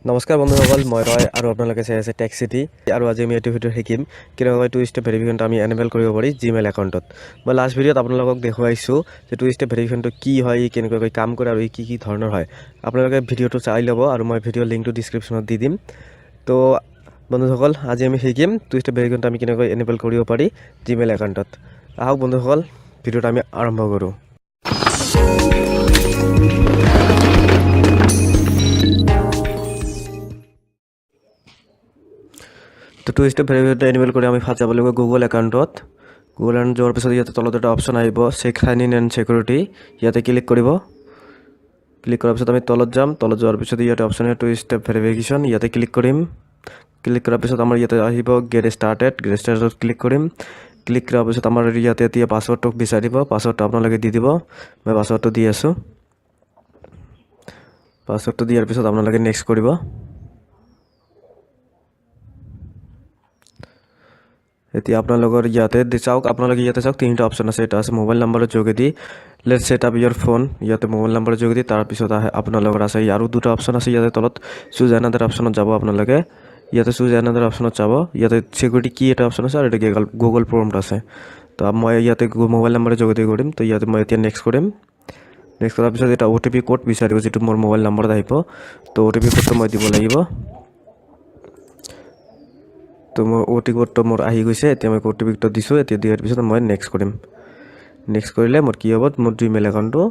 নমস্কাৰ বন্ধুসকল, মই ৰয় আৰু আপোনালোকে চাই আছে টেক চিটি। আৰু আজি আমি এইটো ভিডিঅ' শিকিম কেনেকৈ টু ষ্টেপ ভেৰিফিকেশ্যনটো আমি এনেবল কৰিব পাৰি জিমেইল একাউণ্টত। মই লাষ্ট ভিডিঅ'ত আপোনালোকক দেখুৱাইছোঁ যে টু ষ্টেপ ভেৰিফিকেশ্যনটো কি হয়, ই কেনেকৈ কাম কৰে আৰু ই কি ধৰণৰ হয়। আপোনালোকে ভিডিঅ'টো চাই ল'ব আৰু মই ভিডিঅ'ৰ লিংকটো ডিছক্ৰিপশ্যনত দি দিম। তো বন্ধুসকল, আজি আমি শিকিম টু ষ্টেপ ভেৰিফিকেশ্যনটো আমি কেনেকৈ এনেবল কৰিব পাৰি জিমেইল একাউণ্টত। আহক বন্ধুসকল, ভিডিঅ'টো আমি আৰম্ভ কৰোঁ। তো টু ষ্টেপ ভেৰিফিকেশ্যনটো এনেবল কৰি আমি ফাৰ্ষ্ট যাব লাগিব গুগল একাউণ্টত। গুগল একাউণ্ট যোৱাৰ পিছত ইয়াতে তলত এটা অপশ্যন আহিব check sign in and security, ইয়াতে ক্লিক কৰিব। ক্লিক কৰাৰ পিছত আমি তলত যাম। তলত যোৱাৰ পিছত ইয়াতে অপশ্যন টু ষ্টেপ ভেৰিফিকেশ্যন, ইয়াতে ক্লিক কৰিম। ক্লিক কৰাৰ পিছত আমাৰ ইয়াতে আহিব গেট ষ্টাৰ্টেড ক্লিক কৰিম। ক্লিক কৰাৰ পিছত আমাৰ ইয়াতে এতিয়া পাছৱৰ্ডটো বিচাৰিব। পাছৱৰ্ডটো আপোনালোকে দি দিব। মই পাছৱৰ্ডটো দি আছোঁ। পাছৱৰ্ডটো দিয়াৰ পিছত আপোনালোকে নেক্সট কৰিব। এতিয়া আপোনালোকৰ ইয়াতে আপোনালোকে ইয়াতে চাওক তিনিটা অপশ্যন আছে। এটা আছে মোবাইল নাম্বাৰৰ যোগেদি let's set up your phone, ইয়াতে মোবাইল নাম্বাৰৰ যোগেদি। তাৰপিছত আহে আপোনালোকৰ আছে আৰু দুটা অপশ্যন আছে ইয়াতে তলত চুজ এনাডাৰ অপশ্যনত যাব আপোনালোকে। ইয়াতে চুজ এনাডাৰ অপশ্যনত যাব। ইয়াতে ছিকিউৰিটি কি এটা অপশ্যন আছে আৰু এটা গুগল প্ৰম্পট আছে। তো মই ইয়াতে মোবাইল নাম্বাৰৰ যোগেদি কৰিম। তো ইয়াতে মই এতিয়া নেক্সট কৰিম। নেক্সট কৰাৰ পিছত এটা OTP কোড বিচাৰিব যিটো মোৰ মোবাইল নাম্বাৰত আহিব। তো OTP কোডটো মই দিব লাগিব। তো মোৰ OTP কোডটো মোৰ আহি গৈছে। এতিয়া মই OTP কোডটো দিছোঁ। এতিয়া দিয়াৰ পিছত মই নেক্সট কৰিম। নেক্সট কৰিলে মোৰ কি হ'ব, মোৰ জিমেইল একাউণ্টটো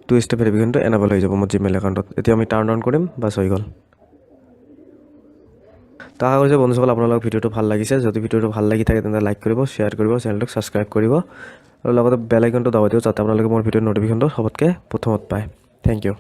টু ষ্টেপ ভেৰিফিকেশ্যনটো এনেবল হৈ যাব মোৰ জিমেইল একাউণ্টত। এতিয়া আমি টাৰ্ণ অন কৰিম, বাছ হৈ গ'ল। তো আশা কৰিছোঁ বন্ধুসকল আপোনালোকৰ ভিডিঅ'টো ভাল লাগিছে। যদি ভিডিঅ'টো ভাল লাগি থাকে তেন্তে লাইক কৰিব, শ্বেয়াৰ কৰিব, চেনেলটোক ছাবস্ক্ৰাইব কৰিব আৰু লগতে বেল আইকনটো দবাই দিব যাতে আপোনালোকে মোৰ ভিডিঅ'ৰ ন'টিফিকেশ্যনটো সবতকৈ প্ৰথমত পায়। Thank U.